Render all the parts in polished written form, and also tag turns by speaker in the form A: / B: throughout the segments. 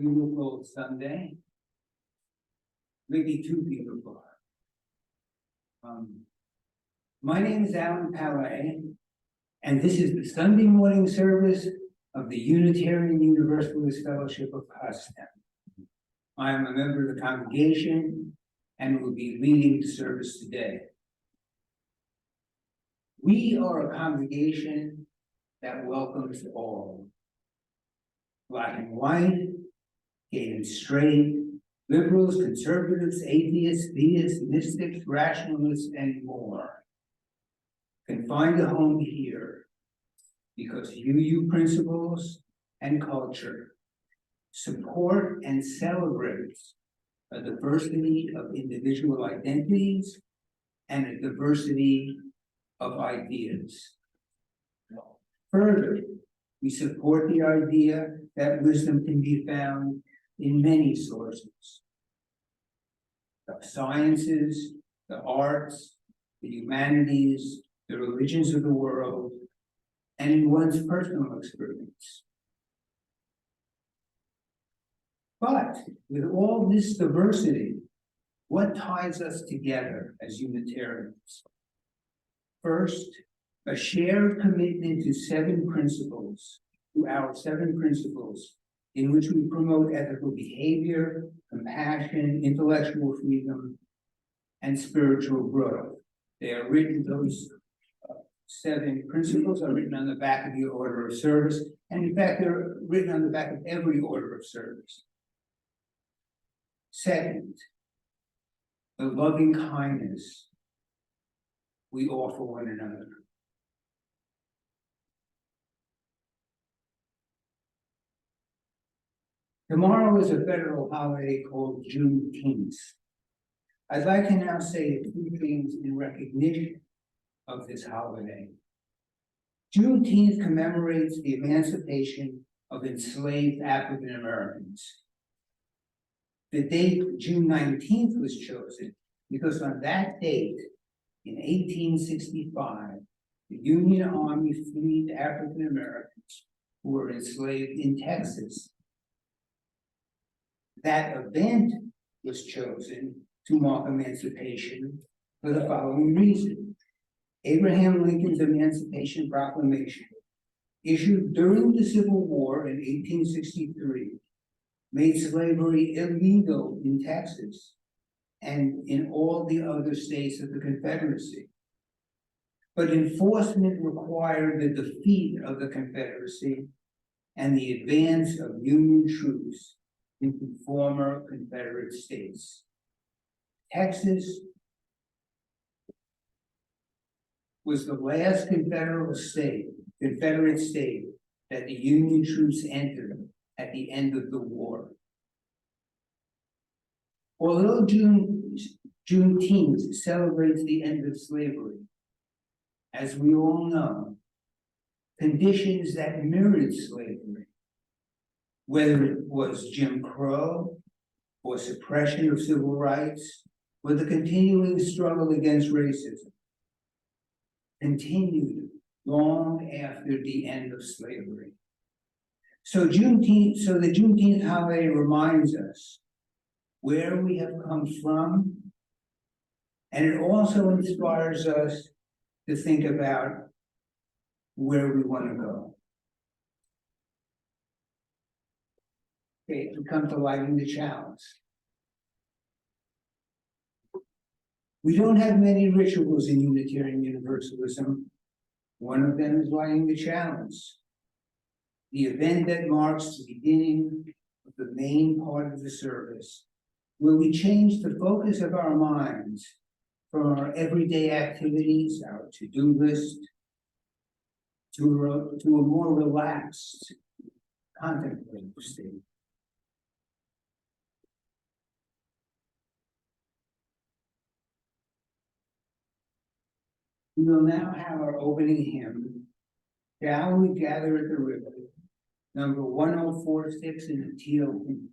A: beautiful Sunday. Maybe too beautiful. My name is Alan Palais, and this is the Sunday morning service of the Unitarian Universalist Fellowship of Potsdam. I am a member of the congregation and will be leading the service today. We are a congregation that welcomes all. Black and white, gay and straight, liberals, conservatives, atheists, theists, mystics, rationalists, and more can find a home here because UU principles and culture support and celebrate a diversity of individual identities and a diversity of ideas. Further, we support the idea that wisdom can be found in many sources: the sciences, the arts, the humanities, the religions of the world, and in one's personal experience. But with all this diversity, what ties us together as Unitarians? First, a shared commitment to our seven principles, in which we promote ethical behavior, compassion, intellectual freedom, and spiritual growth. They are written, those 7 principles are written on the back of your order of service, and in fact, they're written on the back of every order of service. Second, the loving kindness we offer one another. Tomorrow is a federal holiday called Juneteenth. I'd like to now say a few things in recognition of this holiday. Juneteenth commemorates the emancipation of enslaved African Americans. The date June 19th was chosen because on that date, in 1865, the Union Army freed African Americans who were enslaved in Texas. That event was chosen to mark emancipation for the following reason. Abraham Lincoln's Emancipation Proclamation, issued during the Civil War in 1863, made slavery illegal in Texas and in all the other states of the Confederacy. But enforcement required the defeat of the Confederacy and the advance of Union troops into former Confederate states. Texas was the last Confederate state that the Union troops entered at the end of the war. Although Juneteenth celebrates the end of slavery, as we all know, conditions that mirrored slavery, whether it was Jim Crow or suppression of civil rights, or the continuing struggle against racism, continued long after the end of slavery. So the Juneteenth holiday reminds us where we have come from, and it also inspires us to think about where we want to go. Okay, we come to lighting the chalice. We don't have many rituals in Unitarian Universalism. One of them is lighting the chalice, the event that marks the beginning of the main part of the service, where we change the focus of our minds from our everyday activities, our to-do list, to a more relaxed, contemplative state. We will now have our opening hymn, Shall We Gather at the River, number 1046 in the teal hymn.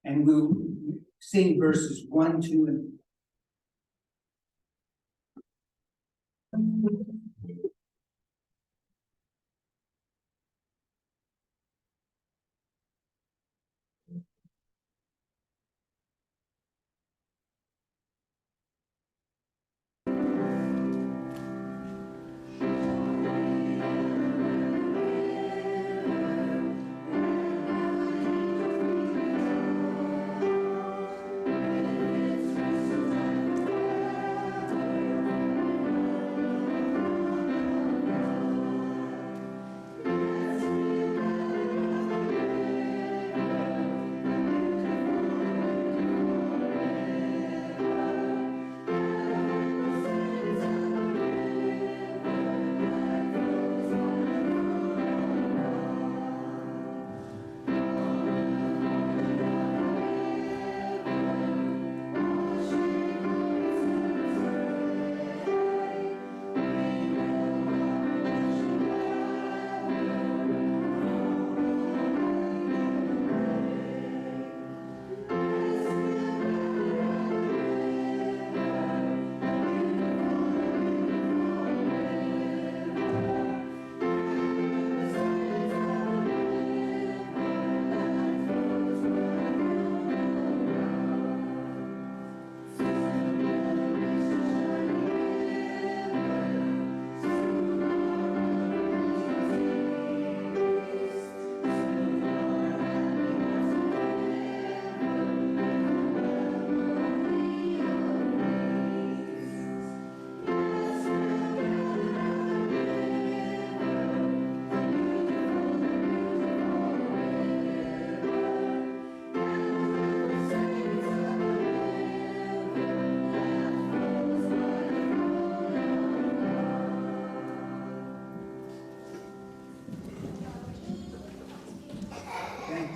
A: And we'll sing verses 1, 2, and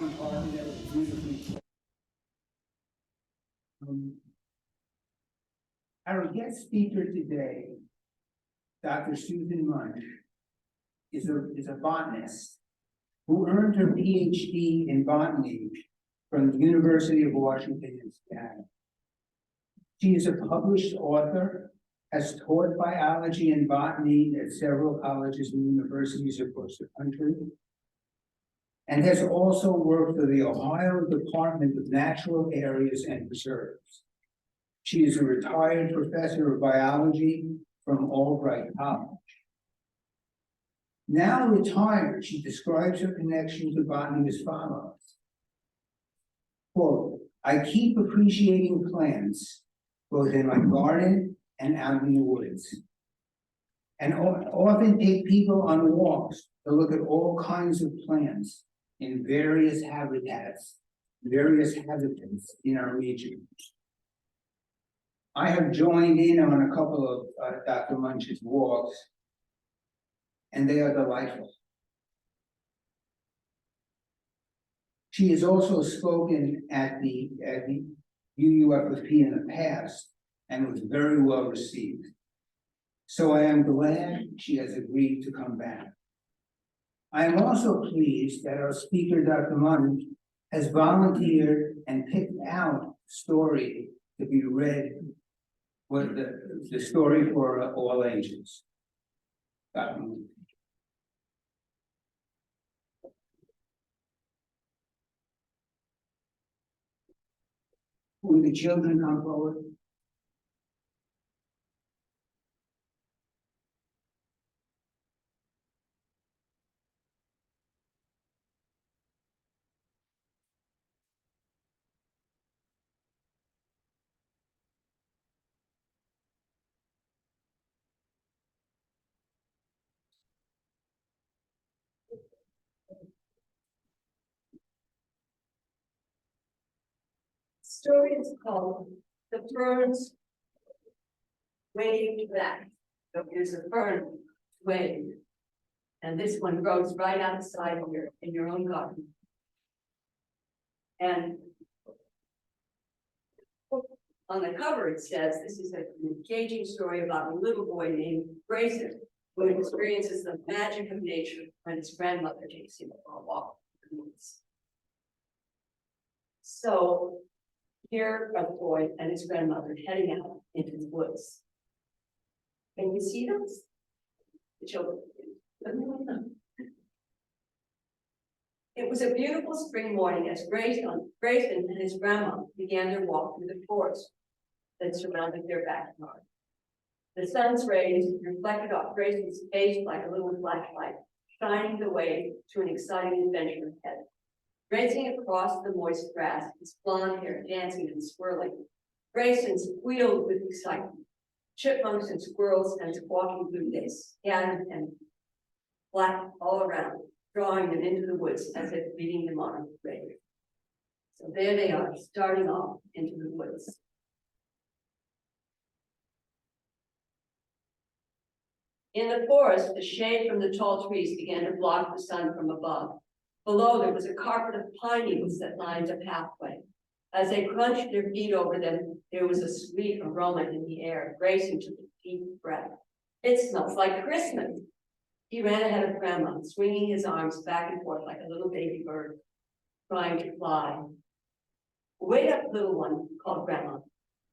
A: different party that was beautifully. Our guest speaker today, Dr. Susan Munch, is a botanist who earned her PhD in botany from the University of Washington in Seattle. She is a published author, has taught biology and botany at several colleges and universities across the country, and has also worked for the Ohio Department of Natural Areas and Preserves. She is a retired professor of biology from Albright College. Now retired, she describes her connection to botany as follows. Quote, I keep appreciating plants, both in my garden and out in the woods, and often take people on walks to look at all kinds of plants in various habitats in our region. I have joined in on a couple of Dr. Munch's walks, and they are delightful. She has also spoken at the UUFFP in the past and was very well received. So I am glad she has agreed to come back. I am also pleased that our speaker, Dr. Munch, has volunteered and picked out a story to be read, with the story for all ages. Dr. Munch. Will the children come forward?
B: The story is called The Ferns Waved Back. So here's a fern wave. And this one grows right outside here in your own garden. And on the cover it says, this is an engaging story about a little boy named Grayson who experiences the magic of nature when his grandmother takes him for a walk in the woods. So here are the boy and his grandmother heading out into the woods. Can you see them? The children. It was a beautiful spring morning as Grayson and his grandma began their walk through the forest that surrounded their backyard. The sun's rays reflected off Grayson's face like a little flashlight, shining the way to an exciting adventure ahead. Racing across the moist grass, his blonde hair dancing and swirling, Grayson squealed with excitement. Chipmunks and squirrels and squawking bluejays scattered and flapped all around, drawing them into the woods as if leading them on a parade. So there they are, starting off into the woods. In the forest, the shade from the tall trees began to block the sun from above. Below, there was a carpet of pine needles that lined a pathway. As they crunched their feet over them, there was a sweet aroma in the air. Grayson took a deep breath. It smells like Christmas. He ran ahead of Grandma, swinging his arms back and forth like a little baby bird, trying to fly. Wait up, little one, called Grandma.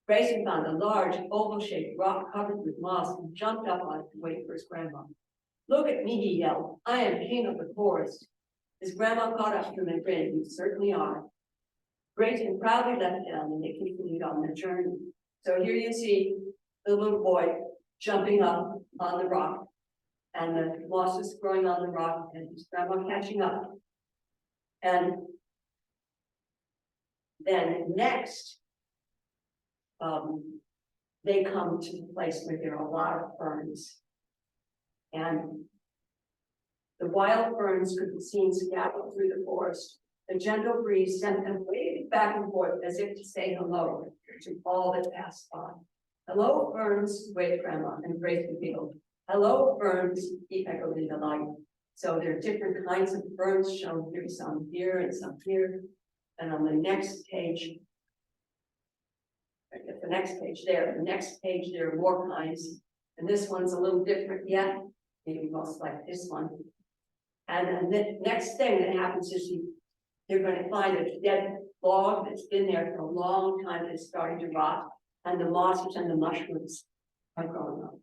B: Grayson found a large, oval-shaped rock covered with moss and jumped up on it to wait for his grandma. Look at me, he yelled. I am king of the forest. His grandma caught up to him and grinned. You certainly are. Grayson proudly left them and they continued on their journey. So here you see the little boy jumping up on the rock, and the moss is growing on the rock, and his grandma catching up. And then next, they come to the place where there are a lot of ferns. And the wild ferns could be seen scattered through the forest. The gentle breeze sent them waving back and forth as if to say hello to all that passed by. Hello, ferns, waved Grandma, and Grayson giggled. Hello, ferns, he echoed in delight. So there are different kinds of ferns shown here, some here and some here. And on the next page, I get the next page there, there are more kinds. And this one's a little different yet, maybe most like this one. And then the next thing that happens is you're going to find a dead log that's been there for a long time and it's starting to rot. And the mosses and the mushrooms are growing up.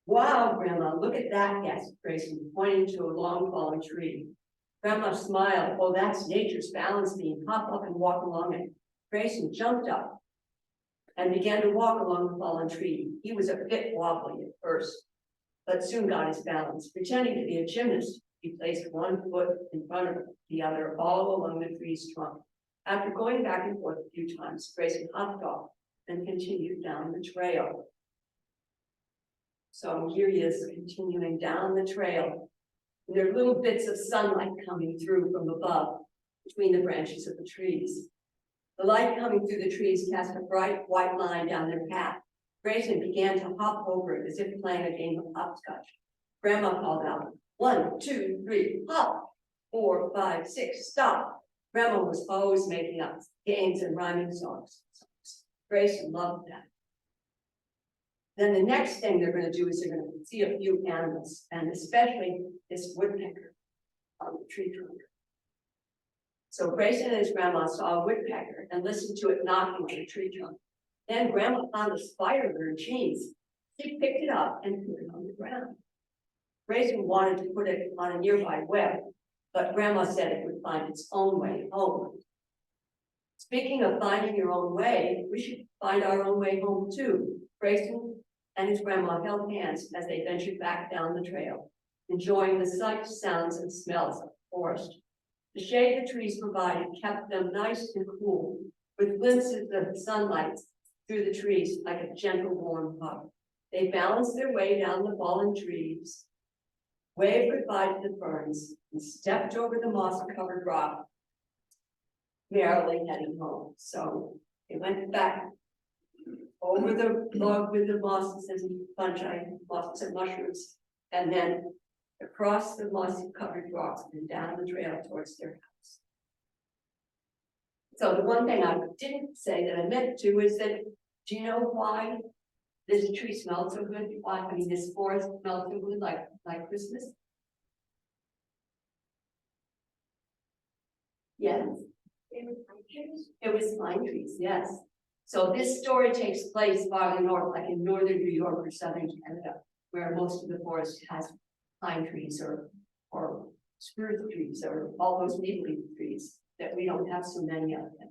B: Wow, Grandma, look at that, gasped Grayson, pointing to a long fallen tree. Grandma smiled. Oh, that's nature's balance beam. Hop up and walk along it. Grayson jumped up and began to walk along the fallen tree. He was a bit wobbly at first, but soon got his balance. Pretending to be a gymnast, he placed one foot in front of the other all along the tree's trunk. After going back and forth a few times, Grayson hopped off and continued down the trail. So here he is continuing down the trail. And there are little bits of sunlight coming through from above between the branches of the trees. The light coming through the trees cast a bright white line down their path. Grayson began to hop over it as if playing a game of hopscotch. Grandma called out, 1, 2, 3, hop, 4, 5, 6, stop. Grandma was always making up games and rhyming songs. Grayson loved that. Then the next thing they're going to do is they're going to see a few animals, and especially this woodpecker on the tree trunk. So Grayson and his grandma saw a woodpecker and listened to it knocking on the tree trunk. Then Grandma found a spider in chains. She picked it up and put it on the ground. Grayson wanted to put it on a nearby web, but Grandma said it would find its own way home. Speaking of finding your own way, we should find our own way home too. Grayson and his grandma held hands as they ventured back down the trail, enjoying the sights, sounds, and smells of the forest. The shade the trees provided kept them nice and cool, with glimpses of sunlight through the trees like a gentle warm hug. They balanced their way down the fallen trees, waved goodbye to the ferns, and stepped over the moss-covered rock, merrily heading home. So they went back over the log with the mosses and fungi, mosses and mushrooms, and then across the moss-covered rocks and down the trail towards their house. So the one thing I didn't say that I meant to is that, do you know why this tree smells so good? Why, I mean, this forest smells so good, like Christmas? Yes. It was pine trees? It was pine trees, yes. So this story takes place farther north, like in northern New York or southern Canada, where most of the forest has pine trees or spruce trees or all those needle-leaf trees that we don't have so many of them.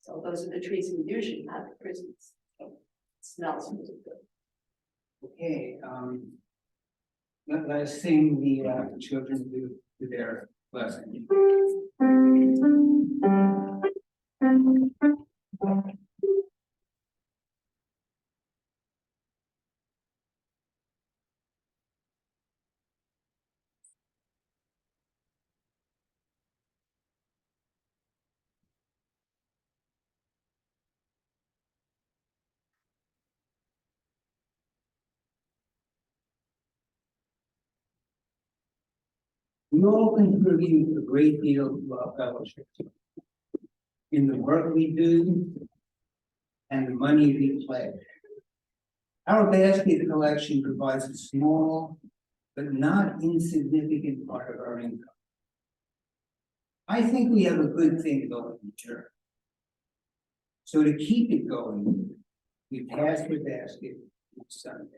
B: So those are the trees we usually have at Christmas. So it smells really good.
A: Okay, let us sing the children do their lesson. We all contribute a great deal to our fellowship in the work we do and the money we pledge. Our basket collection provides a small but not insignificant part of our income. I think we have a good thing going in church. So to keep it going, we pass the basket each Sunday.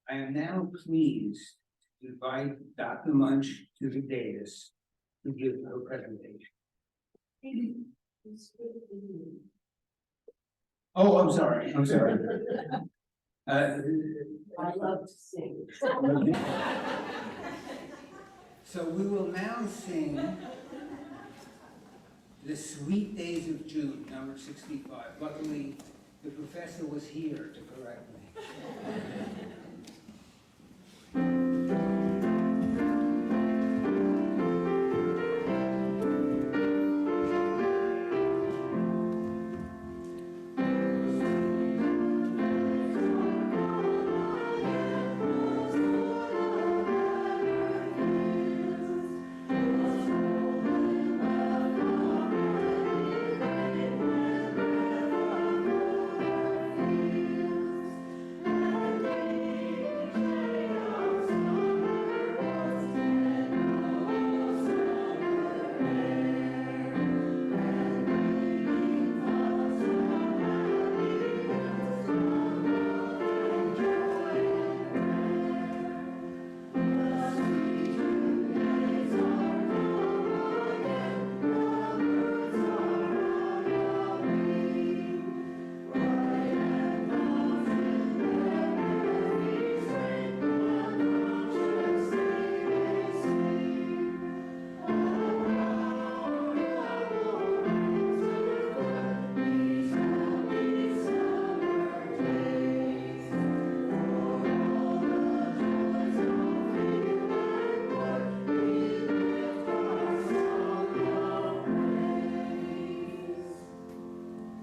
A: I am now pleased to invite Dr. Munch to the dais to give her presentation. Oh, I'm sorry.
B: I love to sing.
A: So we will now sing The Sweet Days of June, number 65. Luckily, the professor was here to correct me.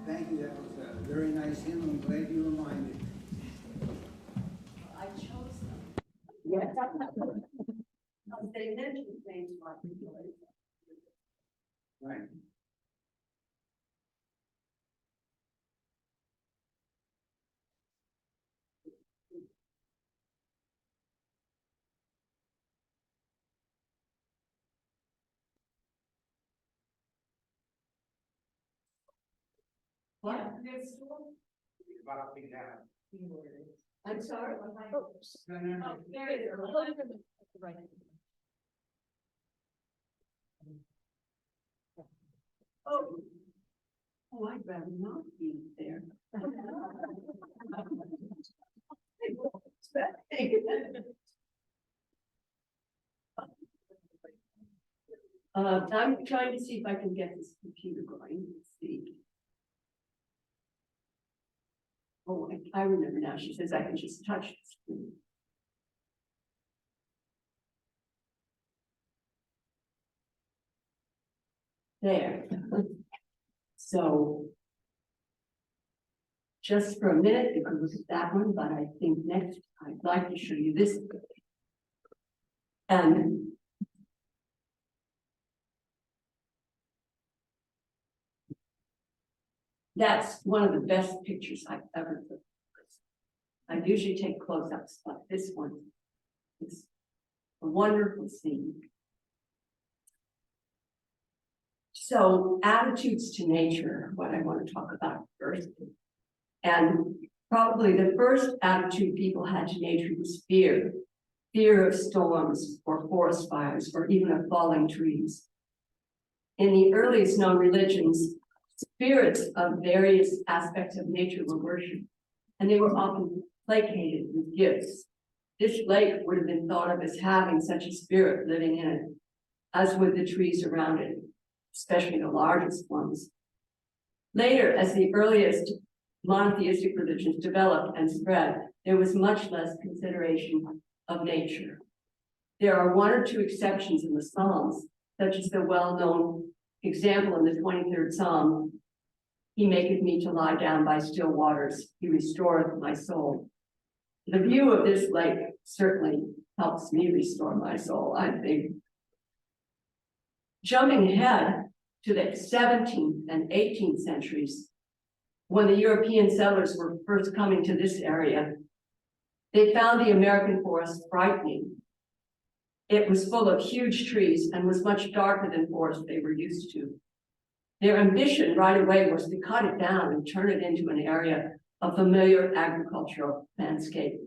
A: Thank you, that was a very nice hymn. I'm glad you reminded me.
B: I chose them. Yes. They mentioned things like.
A: Right.
B: What?
A: About me now.
B: I'm sorry.
A: No, no, no.
B: Oh. Oh, I'd rather not be there. I'm trying to see if I can get this computer going. Let's see. Oh, I remember now. She says I can just touch the screen. There. So just for a minute, you could look at that one, but I think next I'd like to show you this. And that's one of the best pictures I've ever took. I usually take close-ups, but this one is a wonderful scene. So attitudes to nature, what I want to talk about first. And probably the first attitude people had to nature was fear. Fear of storms or forest fires or even of falling trees. In the earliest known religions, spirits of various aspects of nature were worshipped, and they were often placated with gifts. This lake would have been thought of as having such a spirit living in it, as would the trees around it, especially the largest ones. Later, as the earliest monotheistic religions developed and spread, there was much less consideration of nature. There are one or two exceptions in the Psalms, such as the well-known example in the 23rd Psalm, "He maketh me to lie down by still waters, he restoreth my soul." The view of this lake certainly helps me restore my soul, I think. Jumping ahead to the 17th and 18th centuries, when the European settlers were first coming to this area, they found the American forest frightening. It was full of huge trees and was much darker than forests they were used to. Their ambition right away was to cut it down and turn it into an area of familiar agricultural landscape.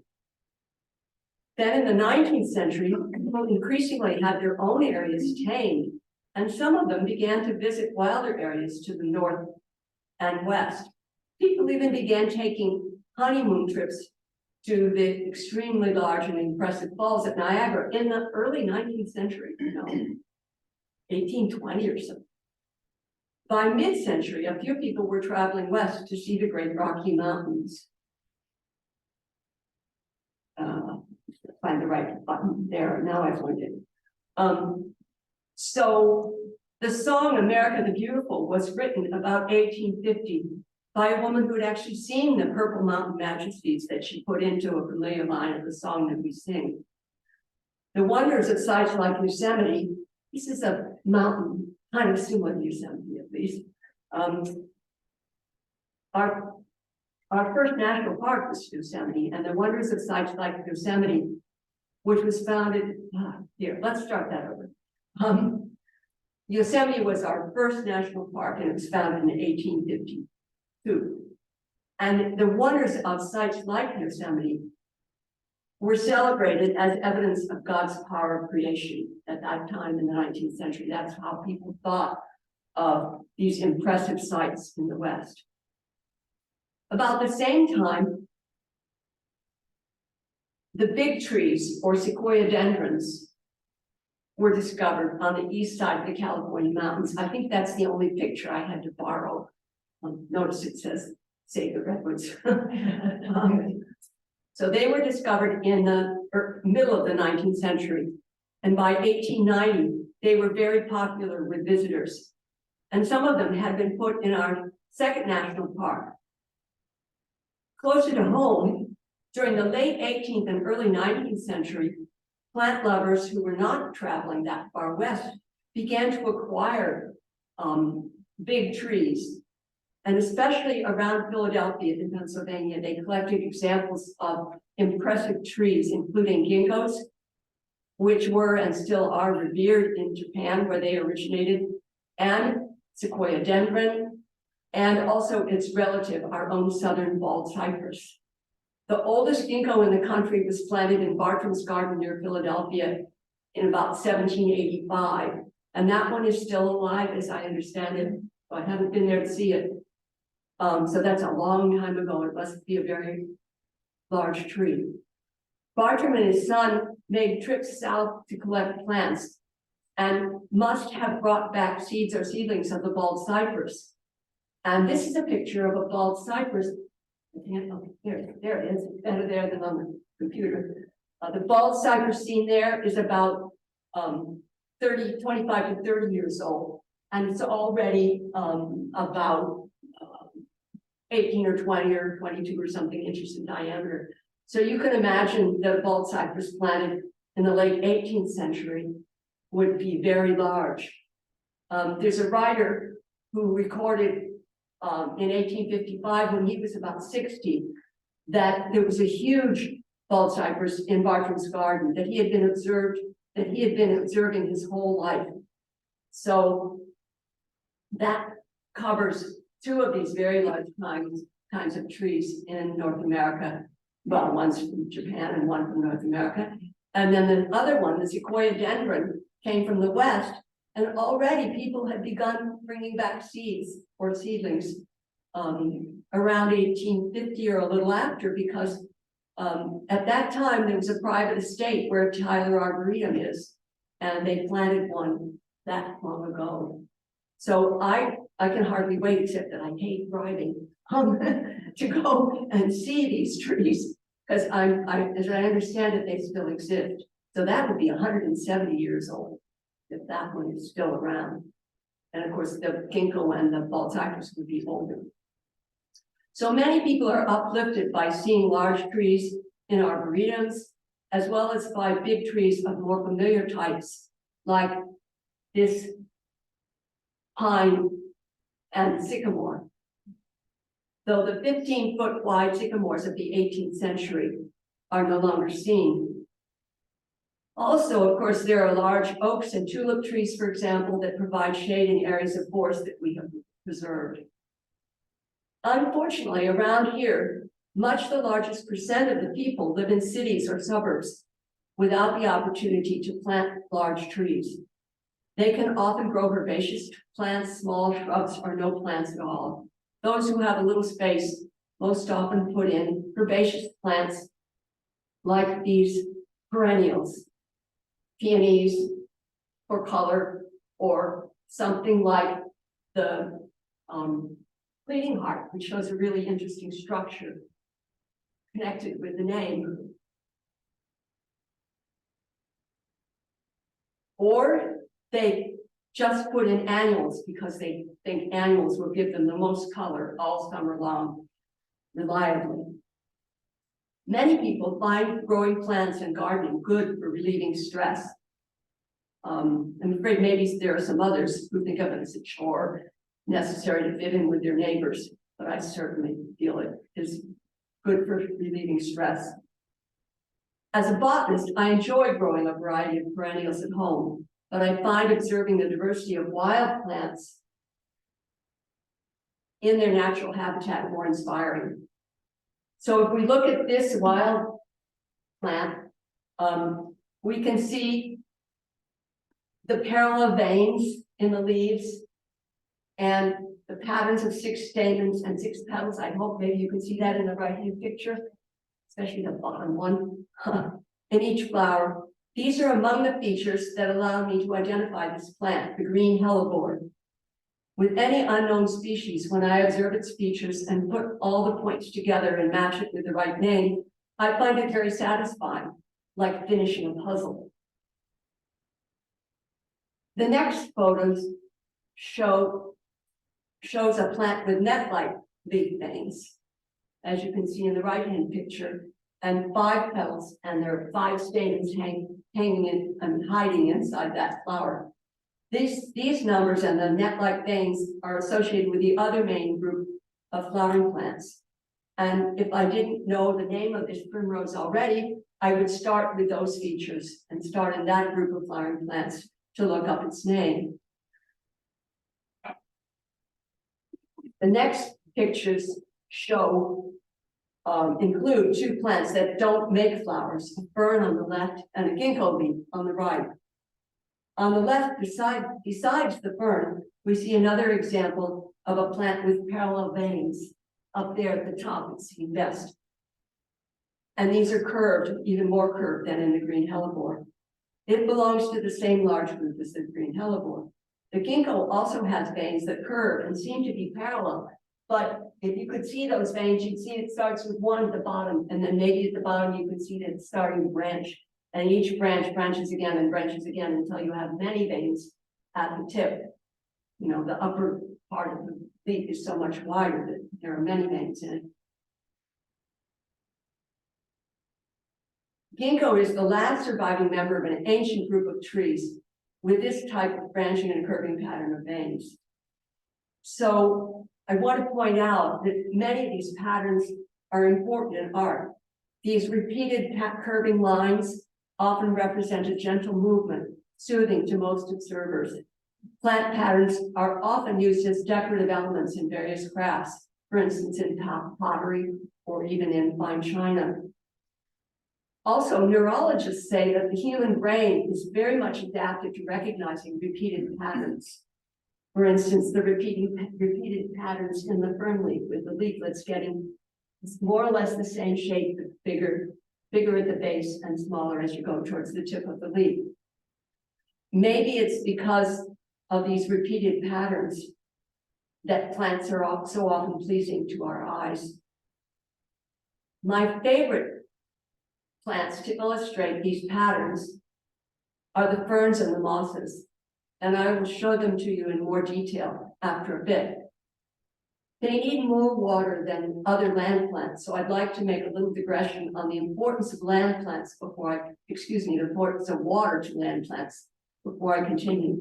B: Then in the 19th century, people increasingly had their own areas tamed, and some of them began to visit wilder areas to the north and west. People even began taking honeymoon trips to the extremely large and impressive falls at Niagara in the early 19th century, 1820 or so. By mid-century, a few people were traveling west to see the Great Rocky Mountains. Find the right button there. Now I've learned it. So the song America the Beautiful was written about 1850 by a woman who had actually seen the Purple Mountain Majesties that she put into a familiar line of the song that we sing. The wonders of sites like Yosemite, this is a mountain kind of similar to Yosemite at least. Our first national park was Yosemite, and the wonders of sites like Yosemite, which was founded, here, let's start that over. Yosemite was our first national park, and it was founded in 1852. And the wonders of sites like Yosemite were celebrated as evidence of God's power of creation at that time in the 19th century. That's how people thought of these impressive sites in the West. About the same time, the big trees, or sequoia dendrons, were discovered on the east side of the California mountains. I think that's the only picture I had to borrow. Notice it says Save the Redwoods. So they were discovered in the middle of the 19th century. And by 1890, they were very popular with visitors. And some of them had been put in our second national park. Closer to home, during the late 18th and early 19th century, plant lovers who were not traveling that far west began to acquire big trees. And especially around Philadelphia in Pennsylvania, they collected examples of impressive trees, including ginkgos, which were and still are revered in Japan, where they originated, and sequoia dendron, and also its relative, our own southern bald cypress. The oldest ginkgo in the country was planted in Bartram's garden near Philadelphia in about 1785. And that one is still alive, as I understand it. I haven't been there to see it. So that's a long time ago. It must be a very large tree. Bartram and his son made trips south to collect plants and must have brought back seeds or seedlings of the bald cypress. And this is a picture of a bald cypress. There it is. It's better there than on the computer. The bald cypress seen there is about 25 to 30 years old. And it's already about 18 or 20 or 22 or something inches in diameter. So you can imagine the bald cypress planted in the late 18th century would be very large. There's a writer who recorded in 1855, when he was about 60, that there was a huge bald cypress in Bartram's garden that he had been observing his whole life. So that covers two of these very large kinds of trees in North America. Well, one's from Japan and one from North America. And then the other one, the sequoia dendron, came from the West. And already people had begun bringing back seeds or seedlings around 1850 or a little after, because at that time there was a private estate where Tyler Arboretum is, and they planted one that long ago. So I can hardly wait, except that I hate driving to go and see these trees, because as I understand it, they still exist. So that would be 170 years old if that one is still around. And of course, the ginkgo and the bald cypress would be older. So many people are uplifted by seeing large trees in arboretums, as well as by big trees of more familiar types, like this pine and sycamore. Though the 15-foot wide sycamores of the 18th century are no longer seen. Also, of course, there are large oaks and tulip trees, for example, that provide shade in areas of forest that we have preserved. Unfortunately, around here, much the largest percent of the people live in cities or suburbs, without the opportunity to plant large trees. They can often grow herbaceous plants, small shrubs, or no plants at all. Those who have a little space most often put in herbaceous plants like these perennials, peonies for color, or something like the bleeding heart, which shows a really interesting structure connected with the name. Or they just put in annuals because they think annuals will give them the most color all summer long, reliably. Many people find growing plants and gardening good for relieving stress. I'm afraid maybe there are some others who think of it as a chore necessary to fit in with their neighbors, but I certainly feel it is good for relieving stress. As a botanist, I enjoy growing a variety of perennials at home, but I find observing the diversity of wild plants in their natural habitat more inspiring. So if we look at this wild plant, we can see the parallel veins in the leaves and the patterns of 6 stamens and 6 petals. I hope maybe you can see that in the right-hand picture, especially the bottom one, in each flower. These are among the features that allow me to identify this plant, the green hellebore. With any unknown species, when I observe its features and put all the points together and match it with the right name, I find it very satisfying, like finishing a puzzle. The next photos shows a plant with net-like leaf veins, as you can see in the right-hand picture, and 5 petals, and there are 5 stamens hanging in and hiding inside that flower. These numbers and the net-like veins are associated with the other main group of flowering plants. And if I didn't know the name of this primrose already, I would start with those features and start in that group of flowering plants to look up its name. The next pictures include 2 plants that don't make flowers, a fern on the left and a ginkgo leaf on the right. On the left, besides the fern, we see another example of a plant with parallel veins. Up there at the top, it's seen best. And these are curved, even more curved than in the green hellebore. It belongs to the same large group as the green hellebore. The ginkgo also has veins that curve and seem to be parallel, but if you could see those veins, you'd see it starts with one at the bottom, and then maybe at the bottom you can see that it's starting to branch, and each branch branches again and branches again until you have many veins at the tip. You know, the upper part of the leaf is so much wider that there are many veins in it. Ginkgo is the last surviving member of an ancient group of trees with this type of branching and curving pattern of veins. So I want to point out that many of these patterns are important in art. These repeated curving lines often represent a gentle movement, soothing to most observers. Plant patterns are often used as decorative elements in various crafts, for instance, in pottery or even in fine china. Also, neurologists say that the human brain is very much adapted to recognizing repeated patterns. For instance, the repeated patterns in the fern leaf, with the leaflets getting more or less the same shape, but bigger at the base and smaller as you go towards the tip of the leaf. Maybe it's because of these repeated patterns that plants are so often pleasing to our eyes. My favorite plants to illustrate these patterns are the ferns and the mosses, and I will show them to you in more detail after a bit. They need more water than other land plants, so I'd like to make a little digression on the importance of land plants the importance of water to land plants before I continue.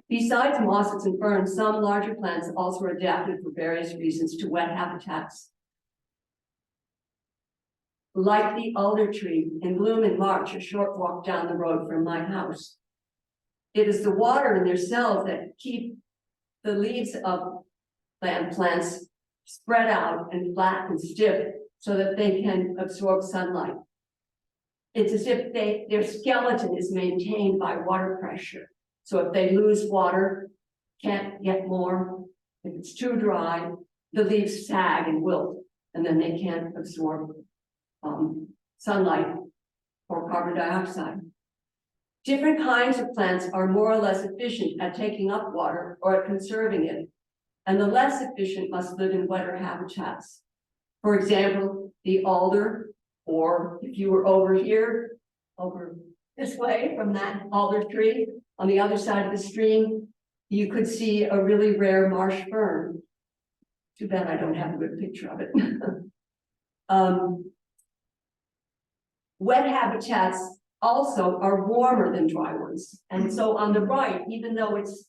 B: Besides mosses and ferns, some larger plants also are adapted for various reasons to wet habitats. Like the alder tree in bloom in March, a short walk down the road from my house. It is the water in their cells that keep the leaves of land plants spread out and flat and stiff so that they can absorb sunlight. it's as if their skeleton is maintained by water pressure. So if they lose water, can't get more. If it's too dry, the leaves sag and wilt, and then they can't absorb sunlight or carbon dioxide. Different kinds of plants are more or less efficient at taking up water or at conserving it, and the less efficient must live in wetter habitats. For example, the alder, or if you were over here, over this way from that alder tree, on the other side of the stream, you could see a really rare marsh fern. Too bad I don't have a good picture of it. Wet habitats also are warmer than dry ones. And so on the right, even though it's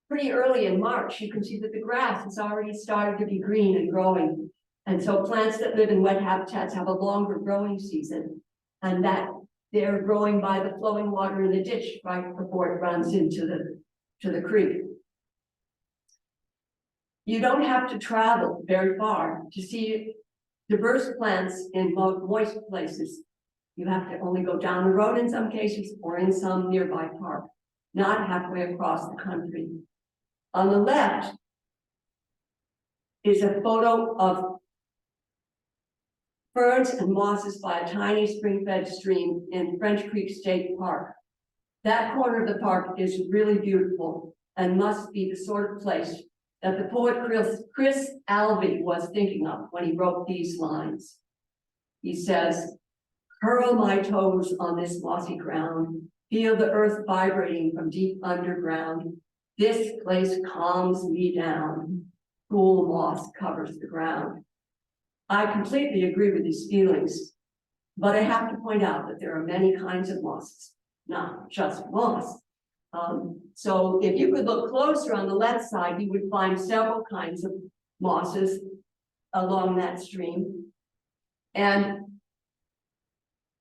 B: pretty early in March, you can see that the grass has already started to be green and growing. And so plants that live in wet habitats have a longer growing season, and that they're growing by the flowing water in the ditch right before it runs into the creek. You don't have to travel very far to see diverse plants in moist places. You have to only go down the road in some cases or in some nearby park, not halfway across the country. On the left is a photo of ferns and mosses by a tiny spring-fed stream in French Creek State Park. That corner of the park is really beautiful and must be the sort of place that the poet Chris Albright was thinking of when he wrote these lines. He says, "Curl my toes on this mossy ground, feel the earth vibrating from deep underground. This place calms me down, cool moss covers the ground." I completely agree with these feelings, but I have to point out that there are many kinds of mosses, not just moss. So if you could look closer on the left side, you would find several kinds of mosses along that stream. And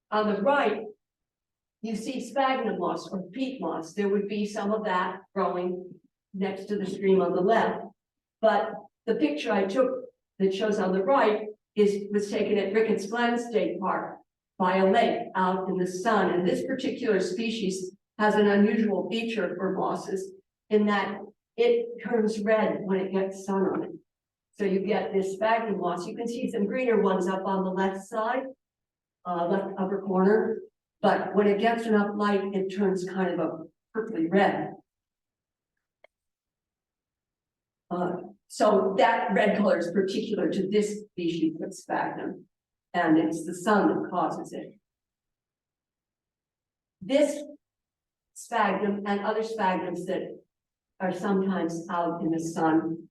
B: on the right, you see sphagnum moss or peat moss. There would be some of that growing next to the stream on the left. But the picture I took that shows on the right was taken at Ricketts Glen State Park by a lake out in the sun. And this particular species has an unusual feature for mosses in that it turns red when it gets sun on it. So you get this sphagnum moss. You can see some greener ones up on the left side, left upper corner. But when it gets enough light, it turns kind of a purpley red. So that red color is particular to this species of sphagnum, and it's the sun that causes it. This sphagnum and other sphagnums that are sometimes out in the sun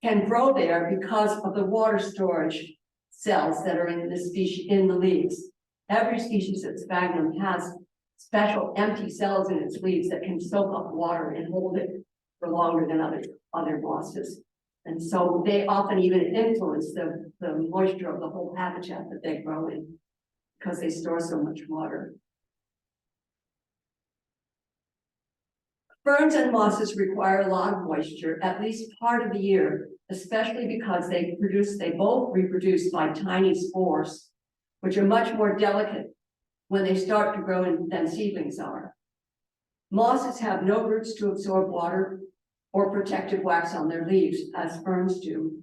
B: can grow there because of the water storage cells that are in the species, in the leaves. Every species of sphagnum has special empty cells in its leaves that can soak up water and hold it for longer than other mosses. And so they often even influence the moisture of the whole habitat that they grow in because they store so much water. Ferns and mosses require a lot of moisture at least part of the year, especially because they both reproduce by tiny spores, which are much more delicate when they start to grow than seedlings are. Mosses have no roots to absorb water or protective wax on their leaves, as ferns do.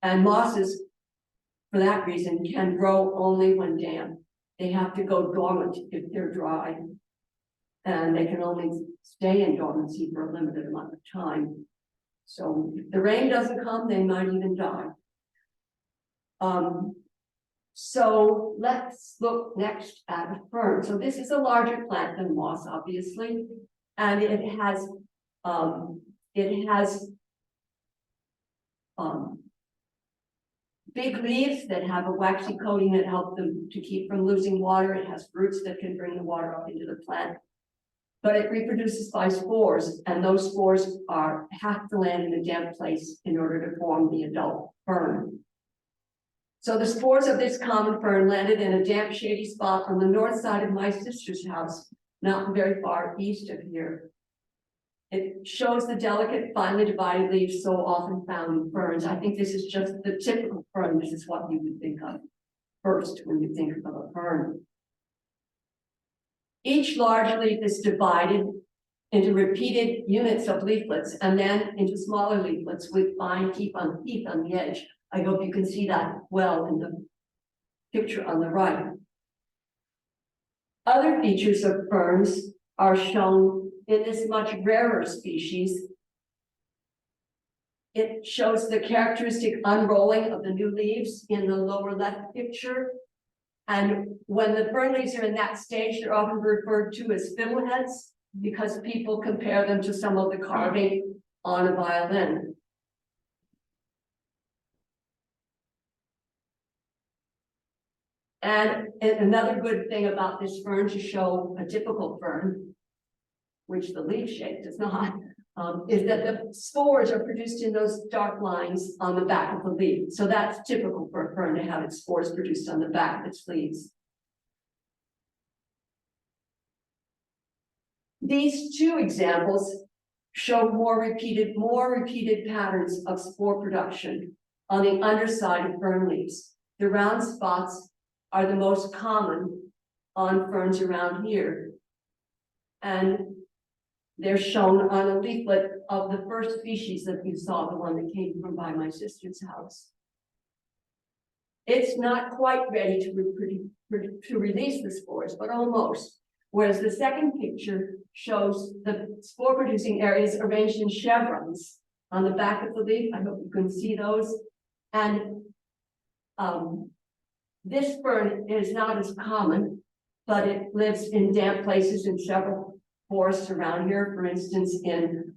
B: And mosses, for that reason, can grow only when damp. They have to go dormant if they're dry. And they can only stay in dormancy for a limited amount of time. So if the rain doesn't come, they might even die. So let's look next at a fern. So this is a larger plant than moss, obviously, and it has big leaves that have a waxy coating that help them to keep from losing water. It has roots that can bring the water up into the plant. But it reproduces by spores, and those spores have to land in a damp place in order to form the adult fern. So the spores of this common fern landed in a damp, shady spot on the north side of my sister's house, not very far east of here. It shows the delicate, finely divided leaves so often found in ferns. I think this is just the typical fern. This is what you would think of first when you think of a fern. Each large leaf is divided into repeated units of leaflets and then into smaller leaflets with fine teeth on the edge. I hope you can see that well in the picture on the right. Other features of ferns are shown in this much rarer species. It shows the characteristic unrolling of the new leaves in the lower left picture. And when the fern leaves are in that stage, they're often referred to as fiddleheads because people compare them to some of the carving on a violin. And another good thing about this fern, to show a typical fern, which the leaf shape does not, is that the spores are produced in those dark lines on the back of the leaf. So that's typical for a fern to have its spores produced on the back of its leaves. These two examples show more repeated patterns of spore production on the underside of fern leaves. The round spots are the most common on ferns around here. And they're shown on a leaflet of the first species that you saw, the one that came from by my sister's house. It's not quite ready to release the spores, but almost. Whereas the second picture shows the spore-producing areas arranged in chevrons on the back of the leaf. I hope you can see those. And this fern is not as common, but it lives in damp places in several forests around here. For instance, in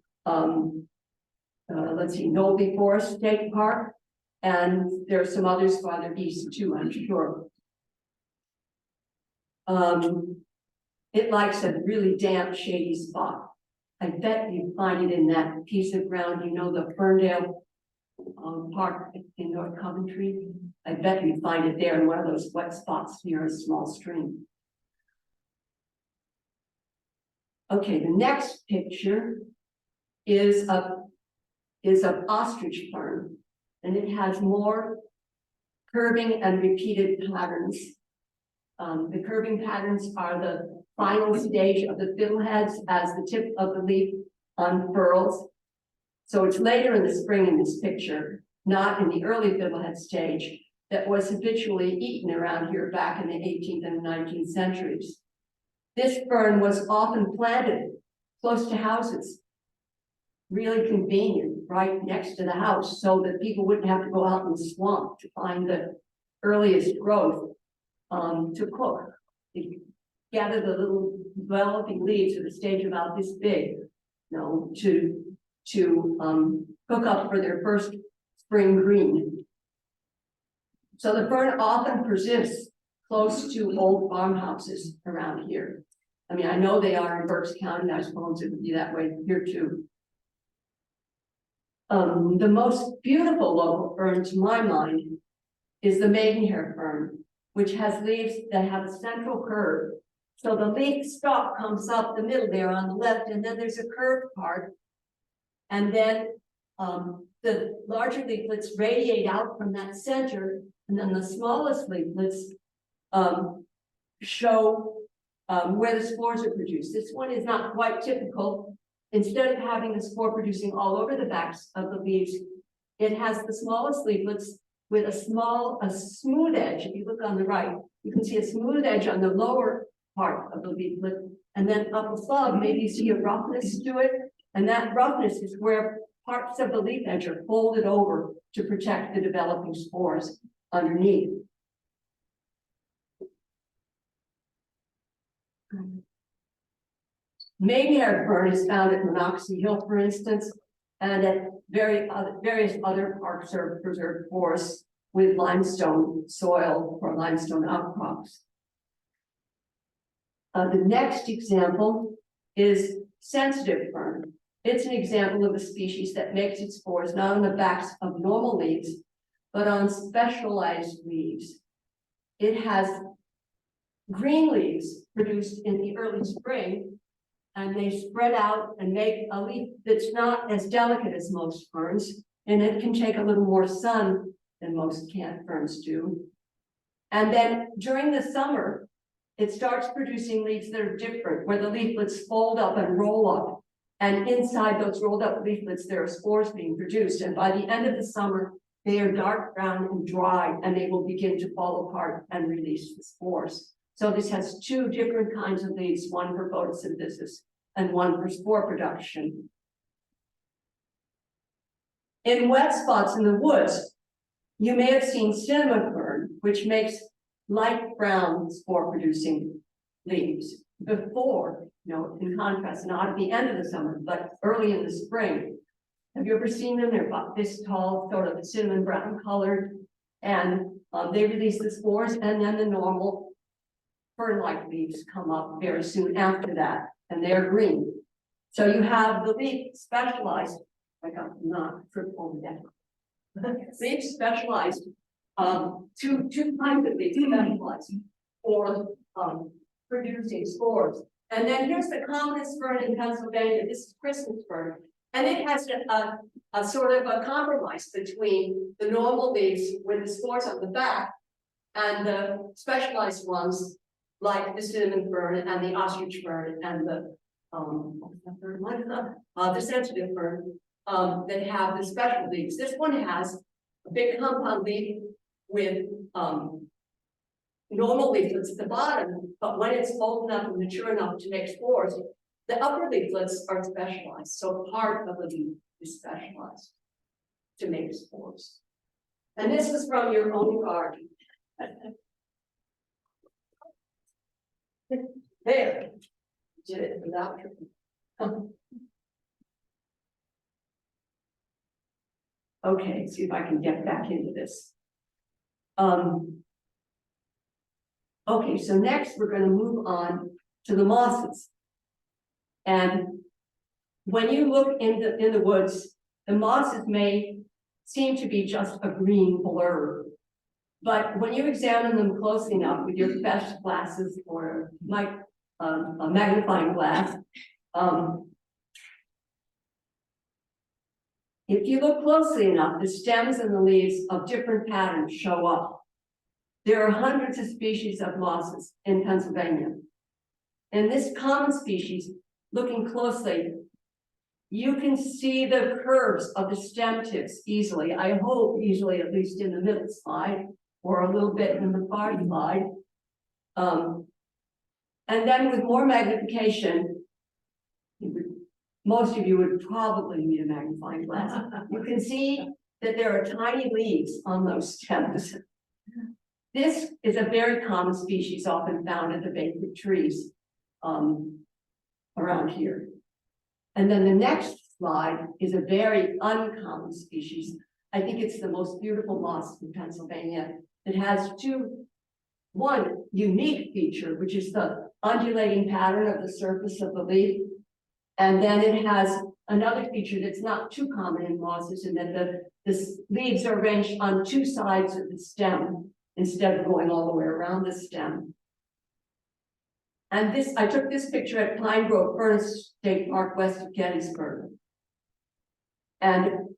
B: Oley Forest State Park, and there are some others farther east too, I'm sure. It likes a really damp, shady spot. I bet you find it in that piece of ground, you know, the Ferndale Park in North Coventry. I bet you find it there in one of those wet spots near a small stream. Okay, the next picture is of ostrich fern, and it has more curving and repeated patterns. The curving patterns are the final stage of the fiddleheads as the tip of the leaf unfurls. So it's later in the spring in this picture, not in the early fiddlehead stage that was habitually eaten around here back in the 18th and 19th centuries. This fern was often planted close to houses, really convenient, right next to the house, so that people wouldn't have to go out in the swamp to find the earliest growth to cook. They gather the little developing leaves at a stage about this big, you know, to cook up for their first spring green. So the fern often persists close to old farmhouses around here. I mean, I know they are in Berks County. I suppose it would be that way here too. The most beautiful local fern, to my mind, is the maidenhair fern, which has leaves that have a central curve. So the leaf stalk comes up the middle there on the left, and then there's a curved part. And then the larger leaflets radiate out from that center, and then the smallest leaflets show where the spores are produced. This one is not quite typical. Instead of having the spore producing all over the backs of the leaves, it has the smallest leaflets with a smooth edge. If you look on the right, you can see a smooth edge on the lower part of the leaflet, and then up above, maybe you see a roughness to it, and that roughness is where parts of the leaf edge are folded over to protect the developing spores underneath. Maidenhair fern is found at Monocacy Hill, for instance, and at various other parks or preserved forests with limestone soil or limestone outcrops. The next example is sensitive fern. It's an example of a species that makes its spores not on the backs of normal leaves, but on specialized leaves. It has green leaves produced in the early spring, and they spread out and make a leaf that's not as delicate as most ferns, and it can take a little more sun than most canned ferns do. And then during the summer, it starts producing leaves that are different, where the leaflets fold up and roll up. And inside those rolled up leaflets, there are spores being produced. And by the end of the summer, they are dark brown and dry, and they will begin to fall apart and release the spores. So this has two different kinds of leaves, one for photosynthesis and one for spore production. In wet spots in the woods, you may have seen cinnamon fern, which makes light brown spore producing leaves before, in contrast, not at the end of the summer, but early in the spring. Have you ever seen them? They're about this tall, sort of cinnamon brown colored, and they release the spores, and then the normal fern-like leaves come up very soon after that, and they're green. So you have the leaf specialized, I got not trip over that. Leaf specialized, two kinds of leaves specialized for producing spores. And then here's the commonest fern in Pennsylvania. This is Christmas fern. And it has a sort of a compromise between the normal leaves with the spores on the back and the specialized ones like the cinnamon fern and the ostrich fern and the sensitive fern that have the special leaves. This one has a big compound leaf with normal leaflets at the bottom, but when it's old enough and mature enough to make spores, the upper leaflets are specialized. So part of the leaf is specialized to make spores. And this is from your own garden. There, did it without tripping. Okay, see if I can get back into this. Okay, so next we're going to move on to the mosses. And when you look in the woods, the mosses may seem to be just a green blur. But when you examine them closely enough with your best glasses or a magnifying glass, if you look closely enough, the stems and the leaves of different patterns show up. There are hundreds of species of mosses in Pennsylvania. In this common species, looking closely, you can see the curves of the stem tips easily. I hope easily, at least in the middle slide, or a little bit in the far slide. And then with more magnification, most of you would probably need a magnifying glass. You can see that there are tiny leaves on those stems. This is a very common species, often found at the base of trees around here. And then the next slide is a very uncommon species. I think it's the most beautiful moss in Pennsylvania. It has one unique feature, which is the undulating pattern of the surface of the leaf. And then it has another feature that's not too common in mosses, in that the leaves are arranged on two sides of the stem instead of going all the way around the stem. And I took this picture at Pine Grove Furnace State Park west of Gettysburg. And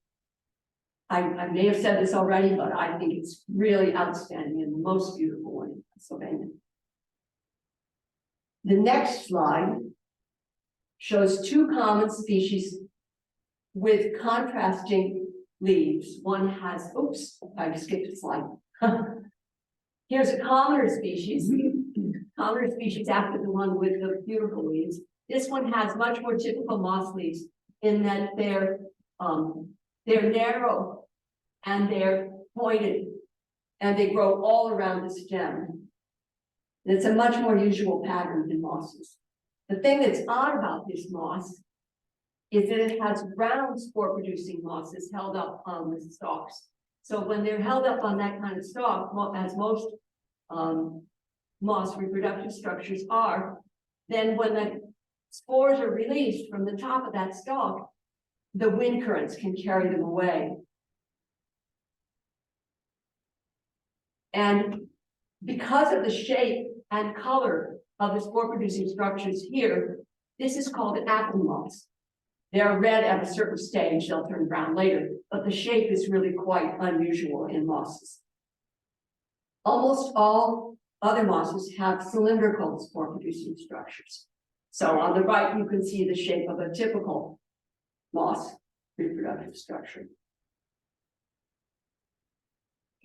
B: I may have said this already, but I think it's really outstanding and the most beautiful one in Pennsylvania. The next slide shows two common species with contrasting leaves. One has, oops, I skipped a slide. Here's a commoner species after the one with the beautiful leaves. This one has much more typical moss leaves in that they're narrow and they're pointed and they grow all around the stem. And it's a much more usual pattern than mosses. The thing that's odd about this moss is that it has round spore-producing mosses held up on the stalks. So when they're held up on that kind of stalk, as most moss reproductive structures are, then when the spores are released from the top of that stalk, the wind currents can carry them away. And because of the shape and color of the spore-producing structures here, this is called apple moss. They're red at a certain stage, they'll turn brown later, but the shape is really quite unusual in mosses. Almost all other mosses have cylindrical spore producing structures. So on the right, you can see the shape of a typical moss reproductive structure.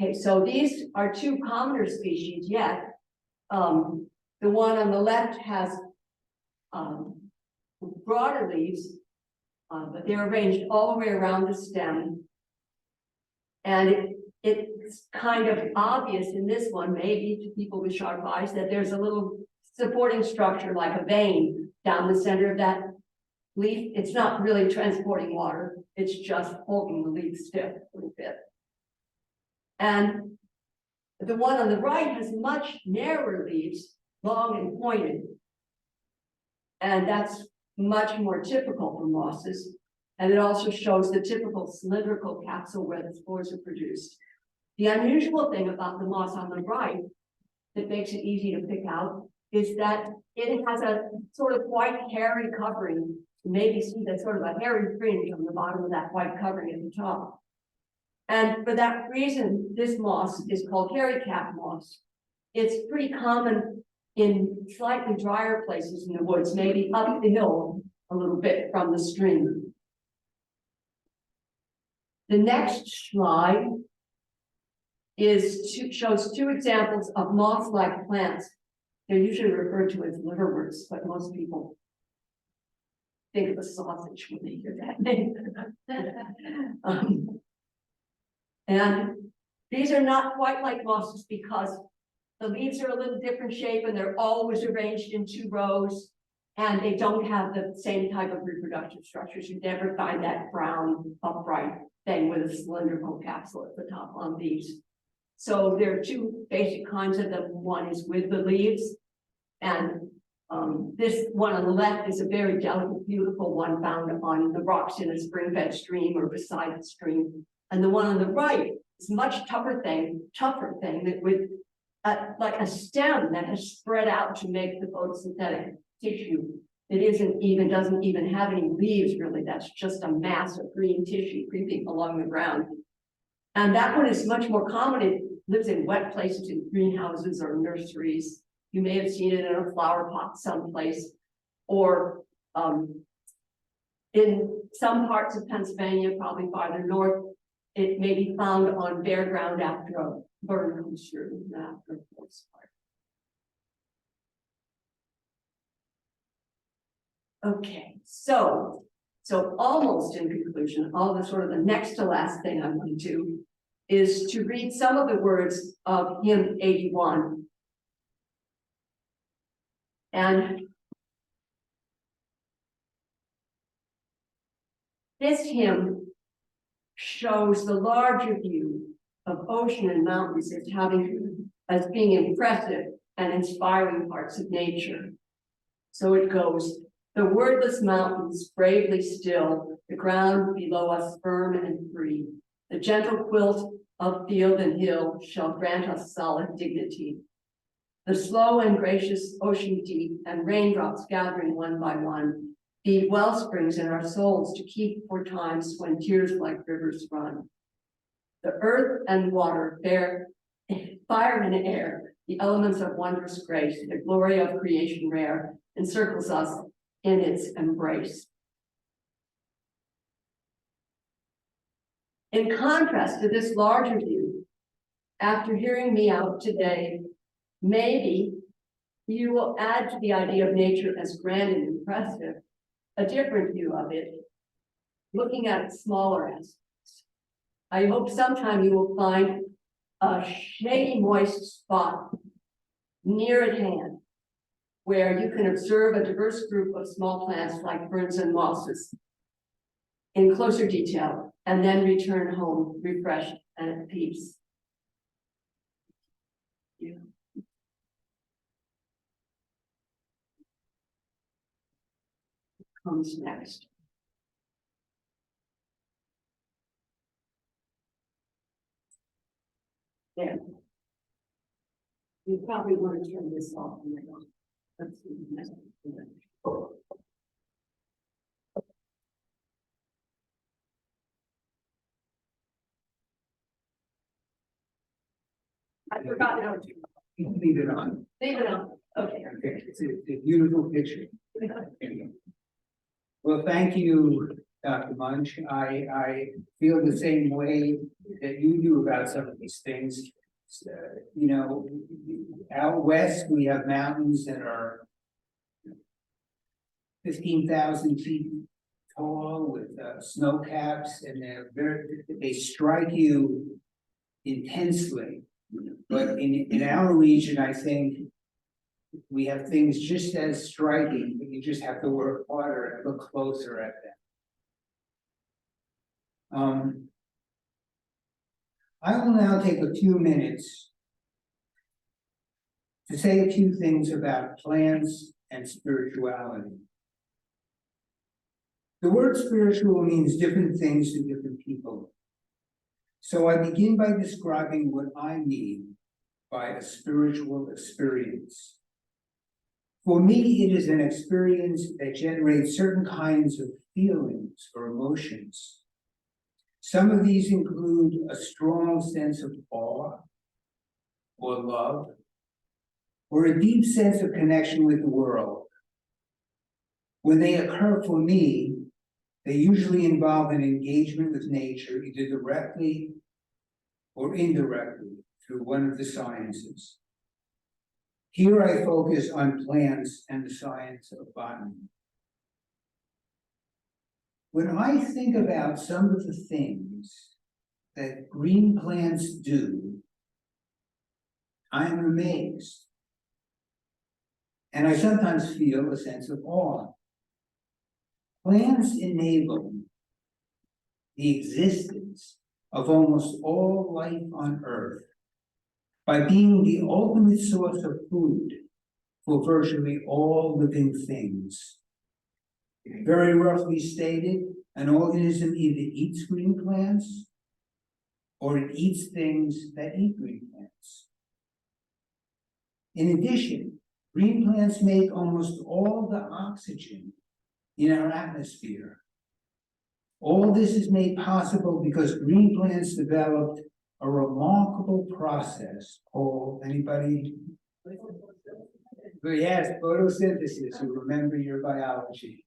B: Okay, so these are two commoner species yet. The one on the left has broader leaves, but they're arranged all the way around the stem. And it's kind of obvious in this one, maybe to people with sharp eyes, that there's a little supporting structure like a vein down the center of that leaf. It's not really transporting water, it's just holding the leaf stiff a little bit. And the one on the right has much narrower leaves, long and pointed. And that's much more typical for mosses. And it also shows the typical cylindrical capsule where the spores are produced. The unusual thing about the moss on the right that makes it easy to pick out is that it has a sort of white hairy covering. You maybe see that sort of a hairy fringe on the bottom of that white covering at the top. And for that reason, this moss is called hairy cap moss. It's pretty common in slightly drier places in the woods, maybe up the hill a little bit from the stream. The next slide shows two examples of moss-like plants. They're usually referred to as liverworts, but most people think of a sausage when they hear that name. And these are not quite like mosses because the leaves are a little different shape and they're always arranged in two rows, and they don't have the same type of reproductive structures. You never find that brown upright thing with a cylindrical capsule at the top on these. So there are two basic kinds of them. One is with the leaves, and this one on the left is a very delicate, beautiful one found on the rocks in a spring-fed stream or beside the stream. And the one on the right is a much tougher thing that with like a stem that has spread out to make the photosynthetic tissue. It doesn't even have any leaves really. That's just a mass of green tissue creeping along the ground. And that one is much more common. It lives in wet places, in greenhouses or nurseries. You may have seen it in a flower pot someplace, or in some parts of Pennsylvania, probably farther north, it may be found on bare ground after a burn comes through, after a forest fire. Okay, so almost in conclusion, all the sort of the next to last thing I'm going to do is to read some of the words of hymn 81. And this hymn shows the larger view of ocean and mountains as being impressive and inspiring parts of nature. So it goes, the wordless mountains bravely still, the ground below us firm and free. The gentle quilt of field and hill shall grant us solid dignity. The slow and gracious ocean deep and raindrops gathering one by one feed well springs in our souls to keep for times when tears like rivers run. The earth and water bear fire and air, the elements of wondrous grace, the glory of creation rare, encircles us in its embrace. In contrast to this larger view, after hearing me out today, maybe you will add to the idea of nature as grand and impressive a different view of it, looking at smaller aspects. I hope sometime you will find a shady, moist spot near at hand where you can observe a diverse group of small plants like ferns and mosses in closer detail, and then return home refreshed and at peace. Yeah. Comes next. There. You probably want to turn this off. Let's see the next one. I forgot how to.
A: You can leave it on.
B: Leave it on, okay.
A: Okay, it's a beautiful picture. Well, thank you, Dr. Munch. I feel the same way that you do about some of these things. You know, out west, we have mountains that are 15,000 feet tall with snow caps, and they strike you intensely. But in our region, I think we have things just as striking, but you just have to work harder and look closer at them. I will now take a few minutes to say a few things about plants and spirituality. The word spiritual means different things to different people. So I begin by describing what I mean by a spiritual experience. For me, it is an experience that generates certain kinds of feelings or emotions. Some of these include a strong sense of awe or love, or a deep sense of connection with the world. When they occur for me, they usually involve an engagement with nature, either directly or indirectly through one of the sciences. Here I focus on plants and the science of botany. When I think about some of the things that green plants do, I am amazed. And I sometimes feel a sense of awe. Plants enable the existence of almost all life on Earth by being the ultimate source of food for virtually all living things. Very roughly stated, an organism either eats green plants or it eats things that eat green plants. In addition, green plants make almost all the oxygen in our atmosphere. All this is made possible because green plants developed a remarkable process called, anybody? Yes, photosynthesis. You remember your biology.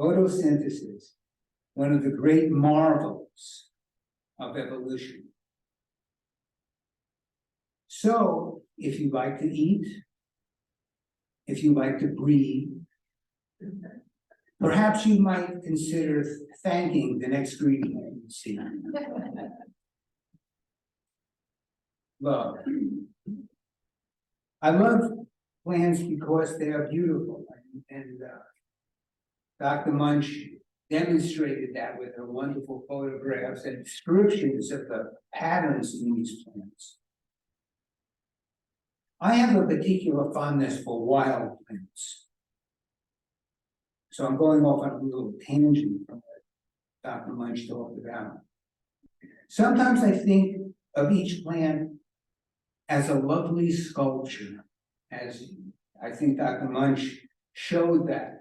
A: Photosynthesis, one of the great marvels of evolution. So, if you like to eat, if you like to breathe, perhaps you might consider thanking the next green plant you see. Love. I love plants because they are beautiful, and Dr. Munch demonstrated that with her wonderful photographs and descriptions of the patterns in these plants. I have a particular fondness for wild plants. So I'm going off on a little tangent from what Dr. Munch talked about. Sometimes I think of each plant as a lovely sculpture, as I think Dr. Munch showed that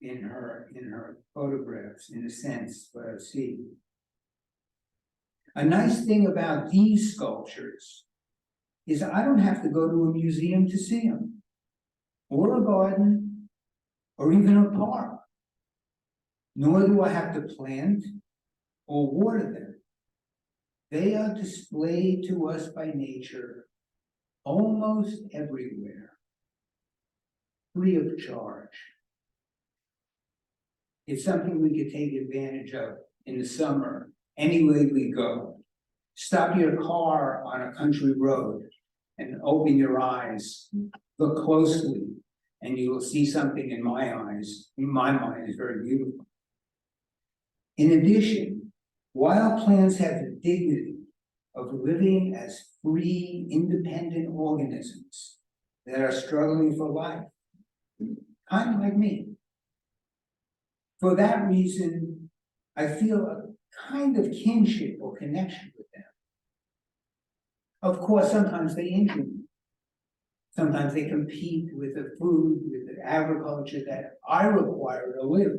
A: in her photographs, in a sense, what I see. A nice thing about these sculptures is I don't have to go to a museum to see them, or a garden, or even a park. Nor do I have to plant or water them. They are displayed to us by nature almost everywhere, free of charge. It's something we could take advantage of in the summer, anywhere we go. Stop your car on a country road and open your eyes, look closely, and you will see something in my eyes, in my mind, is very beautiful. In addition, wild plants have the dignity of living as free, independent organisms that are struggling for life, kind of like me. For that reason, I feel a kind of kinship or connection with them. Of course, sometimes they injure me. Sometimes they compete with the food, with the agriculture that I require to live.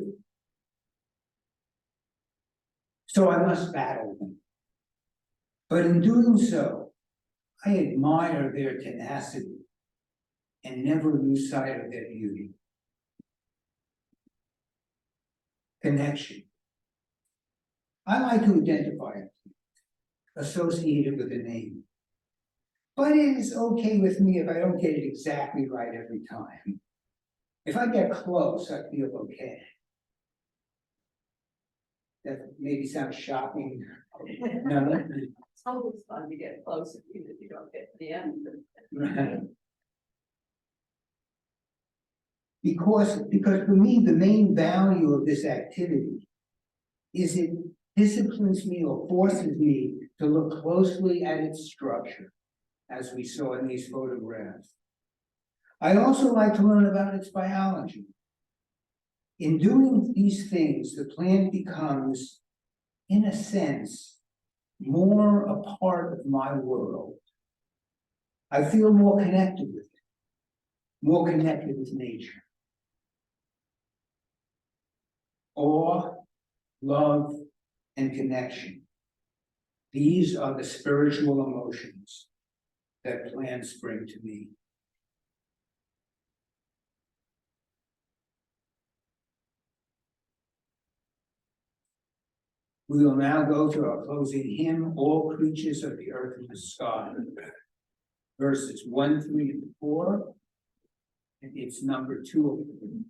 A: So I must battle them. But in doing so, I admire their tenacity and never lose sight of their beauty. Connection. I like to identify it, associate it with a name. But it is okay with me if I don't get it exactly right every time. If I get close, I feel okay. That maybe sounds shocking. No.
B: It's always fun to get close, even if you don't get to the end.
A: Right. Because for me, the main value of this activity is it disciplines me or forces me to look closely at its structure, as we saw in these photographs. I also like to learn about its biology. In doing these things, the plant becomes, in a sense, more a part of my world. I feel more connected with it, more connected with nature. Awe, love, and connection. These are the spiritual emotions that plants bring to me. We will now go to our closing hymn, All Creatures of the Earth and the Sky, verses 1, 3, and 4, and it's number 2.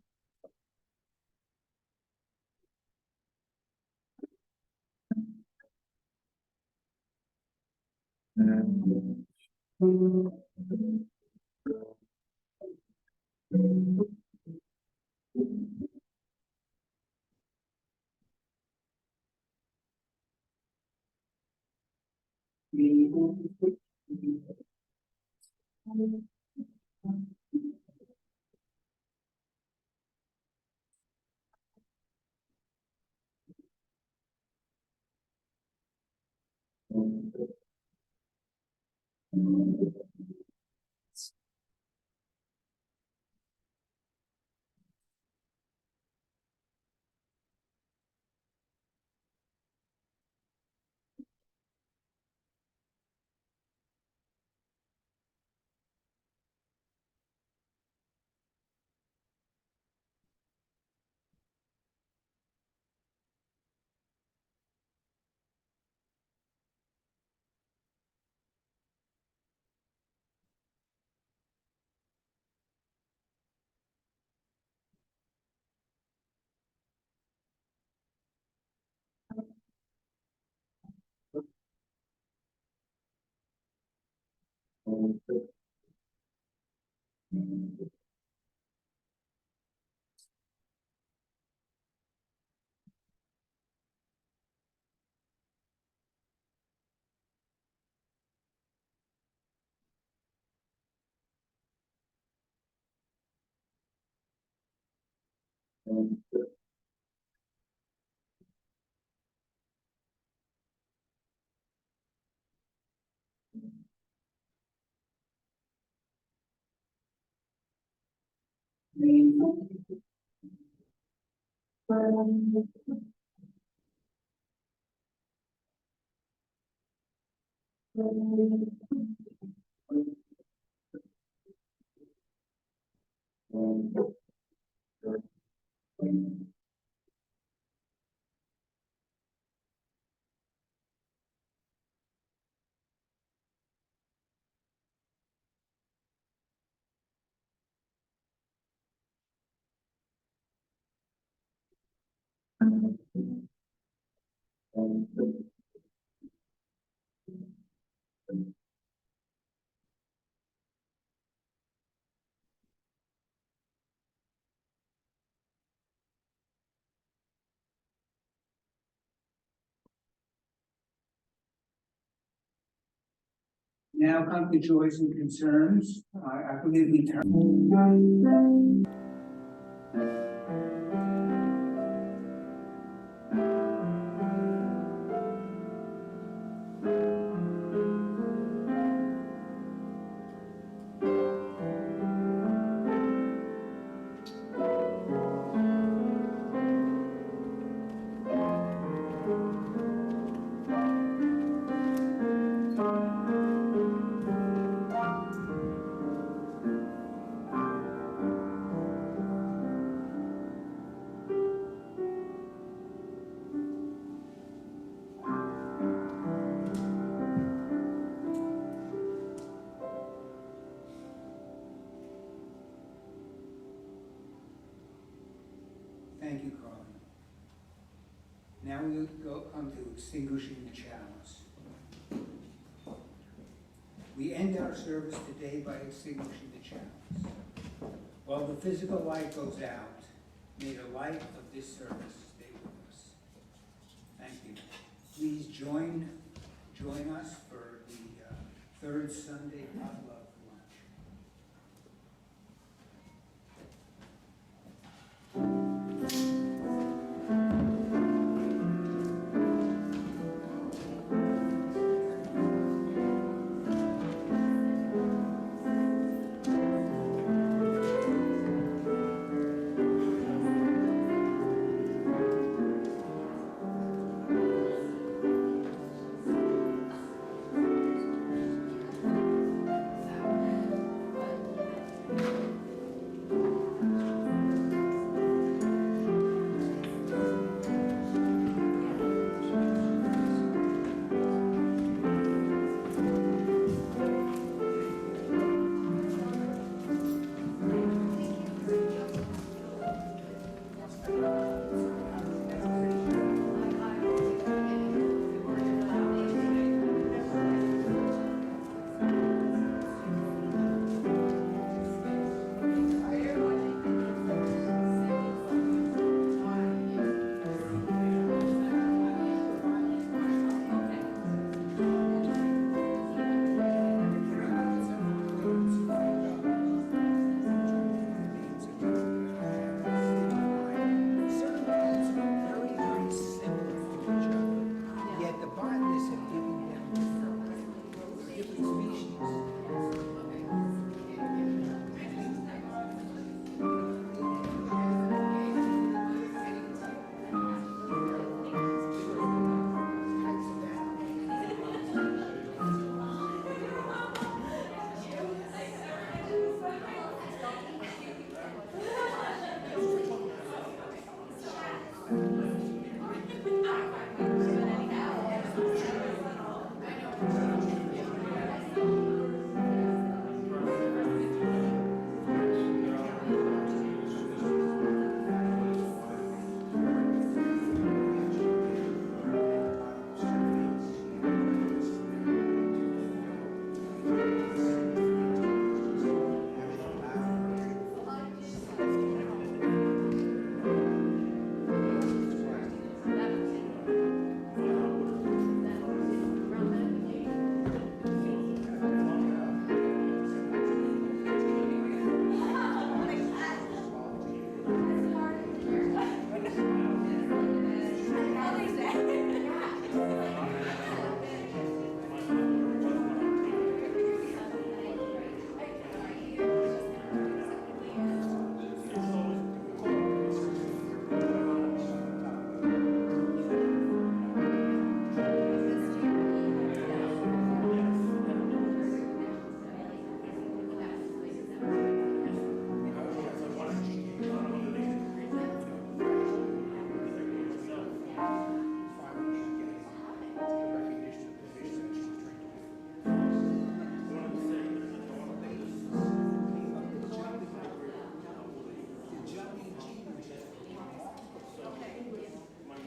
A: Now come to joys and concerns. I believe we turn. Thank you, Carly. Now we'll come to extinguishing the chalice. We end our service today by extinguishing the chalice. While the physical light goes out, may the light of this service stay with us. Thank you. Please join us for the third Sunday potluck lunch.